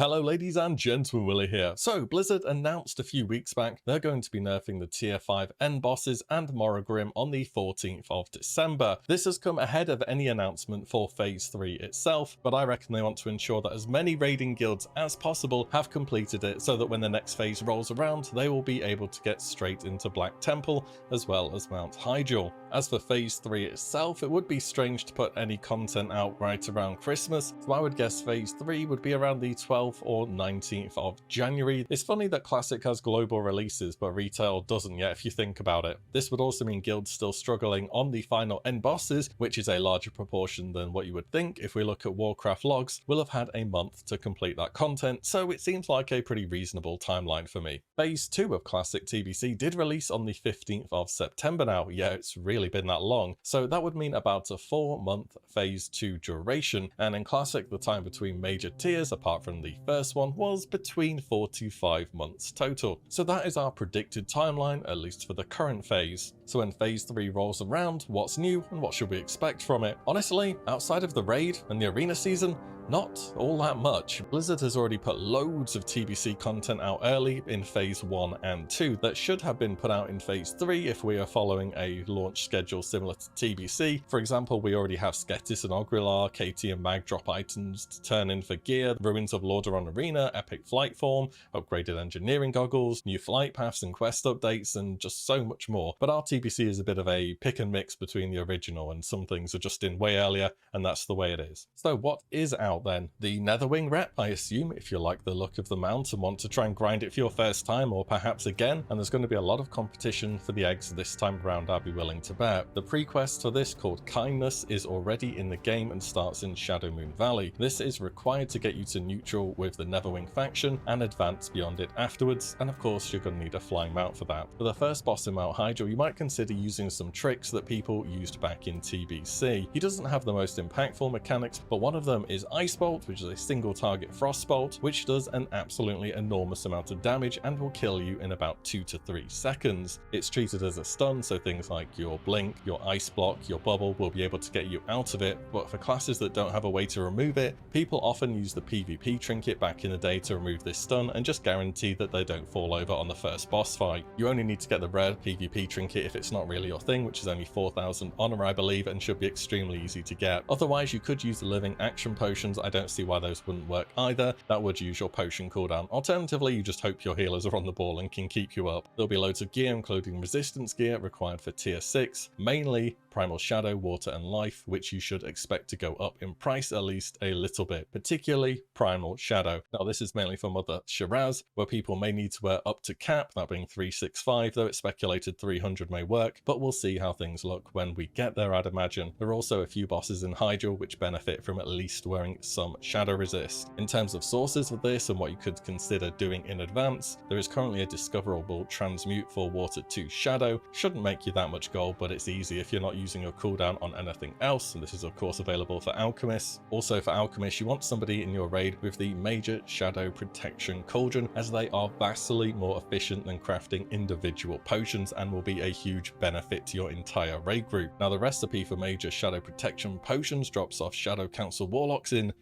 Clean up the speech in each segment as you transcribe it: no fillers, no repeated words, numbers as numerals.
Hello ladies and gentlemen, Willie here. So, Blizzard announced a few weeks back they're going to be nerfing the tier 5 end bosses and Morrogrim on the 14th of December. This has come ahead of any announcement for Phase 3 itself, but I reckon they want to ensure that as many raiding guilds as possible have completed it so that when the next phase rolls around, they will be able to get straight into Black Temple as well as Mount Hyjal. As for Phase 3 itself, it would be strange to put any content out right around Christmas, so I would guess Phase 3 would be around the 12th or 19th of January. It's funny that Classic has global releases, but retail doesn't yet if you think about it. This would also mean guilds still struggling on the final end bosses, which is a larger proportion than what you would think. If we look at Warcraft logs, will have had a month to complete that content, so it seems like a pretty reasonable timeline for me. Phase 2 of Classic TBC did release on the 15th of September now. Yeah, it's really been that long. So that would mean about a 4-month Phase 2 duration, and in Classic the time between major tiers, apart from the first one, was between 4 to 5 months total. So that is our predicted timeline, at least for the current phase. So when Phase 3 rolls around, what's new and what should we expect from it? Honestly, outside of the raid and the arena season, not all that much. Blizzard has already put loads of TBC content out early in Phase 1 and 2 that should have been put out in Phase 3 if we are following a launch schedule similar to TBC. For example, we already have Sketis and Ogrilar, KT and Mag drop items to turn in for gear, Ruins of Lordaeron Arena, Epic Flight Form, upgraded engineering goggles, new flight paths and quest updates, and just so much more. But our TBC is a bit of a pick and mix between the original, and some things are just in way earlier, and that's the way it is. So what is out then? The Netherwing rep, I assume, if you like the look of the mount and want to try and grind it for your first time or perhaps again, and there's going to be a lot of competition for the eggs this time around, I'll be willing to bet. The pre-quest for this, called Kindness, is already in the game and starts in Shadowmoon Valley. This is required to get you to neutral with the Netherwing faction and advance beyond it afterwards, and of course you're going to need a flying mount for that. For the first boss in Mount Hyjal, you might consider using some tricks that people used back in TBC. He doesn't have the most impactful mechanics, but one of them is Ice Bolt, which is a single target frost bolt, which does an absolutely enormous amount of damage and will kill you in about 2 to 3 seconds. It's treated as a stun, so things like your blink, your ice block, your bubble will be able to get you out of it, but for classes that don't have a way to remove it, people often use the PvP trinket back in the day to remove this stun and just guarantee that they don't fall over on the first boss fight. You only need to get the rare PvP trinket if it's not really your thing, which is only 4,000 honor I believe, and should be extremely easy to get. Otherwise you could use the living action potions. I don't see why those wouldn't work either. That would use your potion cooldown. Alternatively, you just hope your healers are on the ball and can keep you up. There'll be loads of gear, including resistance gear required for tier 6, mainly Primal Shadow, Water and Life, which you should expect to go up in price at least a little bit, particularly Primal Shadow. Now this is mainly for Mother Shiraz, where people may need to wear up to cap, that being 365, though it's speculated 300 may work, but we'll see how things look when we get there, I'd imagine. There are also a few bosses in Hyjal which benefit from at least wearing some shadow resist. In terms of sources for this and what you could consider doing in advance, there is currently a discoverable transmute for Water 2 Shadow. Shouldn't make you that much gold, but it's easy if you're not using your cooldown on anything else, and this is of course available for alchemists. Also for alchemists, you want somebody in your raid with the Major Shadow Protection Cauldron, as they are vastly more efficient than crafting individual potions and will be a huge benefit to your entire raid group. Now the recipe for Major Shadow Protection potions drops off Shadow Council Warlocks in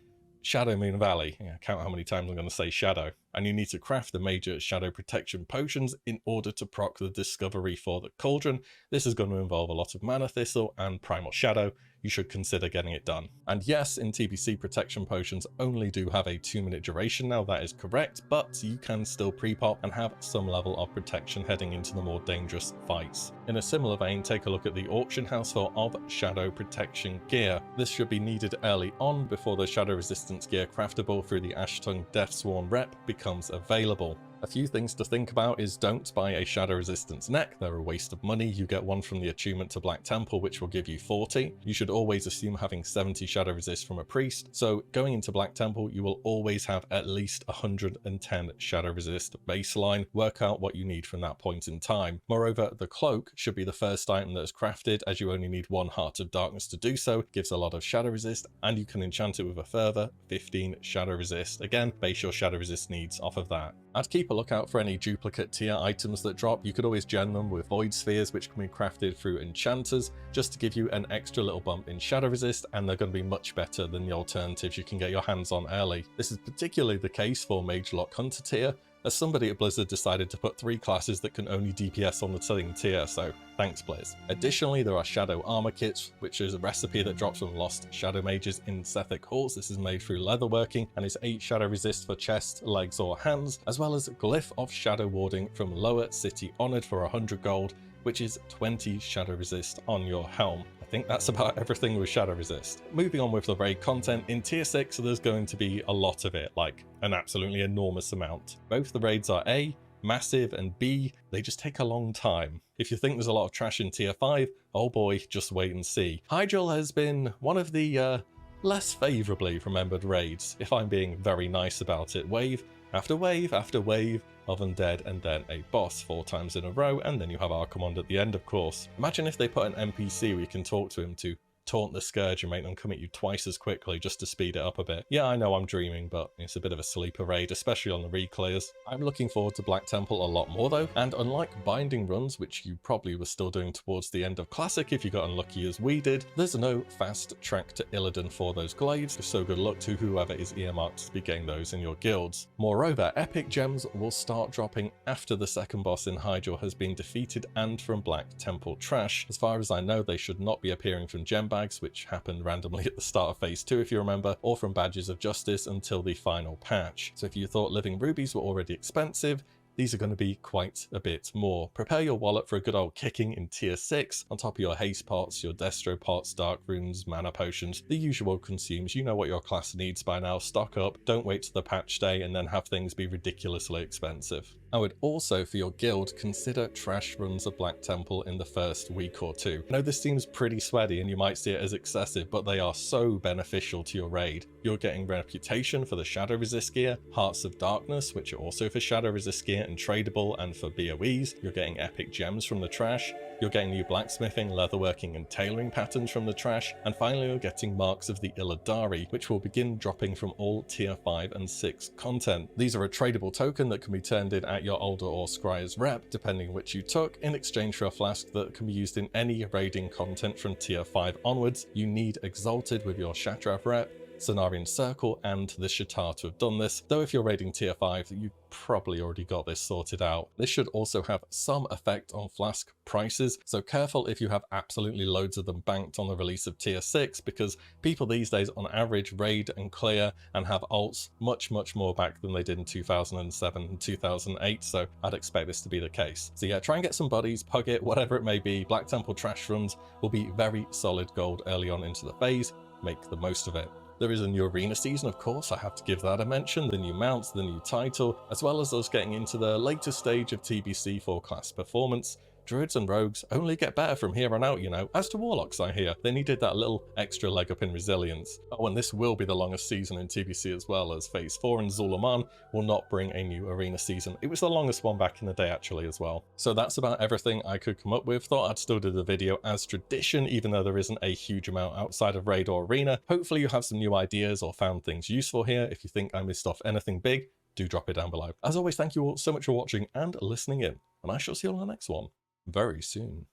Shadowmoon Valley. Yeah, count how many times I'm going to say shadow. And you need to craft the Major Shadow Protection potions in order to proc the discovery for the cauldron. This is going to involve a lot of Mana Thistle and Primal Shadow. You should consider getting it done. And yes, in TBC, protection potions only do have a 2-minute duration now, that is correct, but you can still pre-pop and have some level of protection heading into the more dangerous fights. In a similar vein, take a look at the auction house for of Shadow Protection gear. This should be needed early on before the Shadow Resistance gear craftable through the Ashtongue Deathsworn rep becomes available. A few things to think about is don't buy a Shadow Resistance neck, they're a waste of money. You get one from the attunement to Black Temple, which will give you 40. You should always assume having 70 Shadow Resist from a priest, so going into Black Temple you will always have at least 110 Shadow Resist baseline. Work out what you need from that point in time. Moreover, the cloak should be the first item that is crafted, as you only need 1 Heart of Darkness to do so. It gives a lot of Shadow Resist, and you can enchant it with a further 15 Shadow Resist. Again, base your Shadow Resist needs off of that. I'd keep keep a lookout for any duplicate tier items that drop. You could always gen them with void spheres, which can be crafted through enchanters, just to give you an extra little bump in shadow resist, and they're going to be much better than the alternatives you can get your hands on early. This is particularly the case for Mage Lock Hunter tier, as somebody at Blizzard decided to put 3 classes that can only DPS on the same tier, so thanks Blizz. Additionally, there are Shadow Armor Kits, which is a recipe that drops from Lost Shadow Mages in Sethic Halls. This is made through leatherworking and is 8 shadow resist for chest, legs or hands, as well as Glyph of Shadow Warding from Lower City Honored for 100 gold, which is 20 shadow resist on your helm. I think that's about everything with shadow resist. Moving on with the raid content, in tier 6 there's going to be a lot of it, like an absolutely enormous amount. Both the raids are A, massive, and B, they just take a long time. If you think there's a lot of trash in tier 5, oh boy, just wait and see. Hyjal has been one of the less favourably remembered raids, if I'm being very nice about it. Wave after wave after wave of undead, and then a boss 4 times in a row, and then you have Archimond at the end, of course. Imagine if they put an NPC where you can talk to him to taunt the Scourge and make them come at you twice as quickly just to speed it up a bit. Yeah, I know I'm dreaming, but it's a bit of a sleeper raid, especially on the re-clears. I'm looking forward to Black Temple a lot more though, and unlike binding runs, which you probably were still doing towards the end of Classic if you got unlucky as we did, there's no fast track to Illidan for those glaives, so good luck to whoever is earmarked to be getting those in your guilds. Moreover, epic gems will start dropping after the second boss in Hyjal has been defeated and from Black Temple trash. As far as I know, they should not be appearing from gem bags, which happened randomly at the start of phase 2 if you remember, or from badges of justice until the final patch. So if you thought living rubies were already expensive, these are going to be quite a bit more. Prepare your wallet for a good old kicking in tier 6, on top of your haste pots, your destro pots, dark runes, mana potions, the usual consumes. You know what your class needs by now, stock up, don't wait to the patch day and then have things be ridiculously expensive. I would also, for your guild, consider trash runs of Black Temple in the first week or 2. I know this seems pretty sweaty and you might see it as excessive, but they are so beneficial to your raid. You're getting reputation for the shadow resist gear, Hearts of Darkness, which are also for shadow resist gear and tradable and for BOEs. You're getting epic gems from the trash. You're getting new blacksmithing, leatherworking and tailoring patterns from the trash, and finally you're getting Marks of the Illidari, which will begin dropping from all tier 5 and 6 content. These are a tradable token that can be turned in at your Alder or Scryer's rep, depending which you took, in exchange for a flask that can be used in any raiding content from tier 5 onwards. You need Exalted with your Shatrav rep, Cenarian Circle and the Shatar to have done this, though if you're raiding tier 5 you probably already got this sorted out. This should also have some effect on flask prices, so careful if you have absolutely loads of them banked on the release of tier 6, because people these days on average raid and clear and have alts much more back than they did in 2007 and 2008, so I'd expect this to be the case. So yeah, try and get some buddies, pug it, whatever it may be. Black Temple trash runs will be very solid gold early on into the phase, make the most of it. There is a new arena season, of course, I have to give that a mention, the new mounts, the new title, as well as us getting into the later stage of TBC for class performance. Druids and rogues only get better from here on out, you know. As to warlocks, I hear, they needed that little extra leg up in resilience. Oh, and this will be the longest season in TBC as well, as Phase 4 and Zulaman will not bring a new arena season. It was the longest one back in the day actually as well. So that's about everything I could come up with. Thought I'd still do the video as tradition, even though there isn't a huge amount outside of raid or arena. Hopefully you have some new ideas or found things useful here. If you think I missed off anything big, do drop it down below. As always, thank you all so much for watching and listening in, and I shall see you on the next one very soon.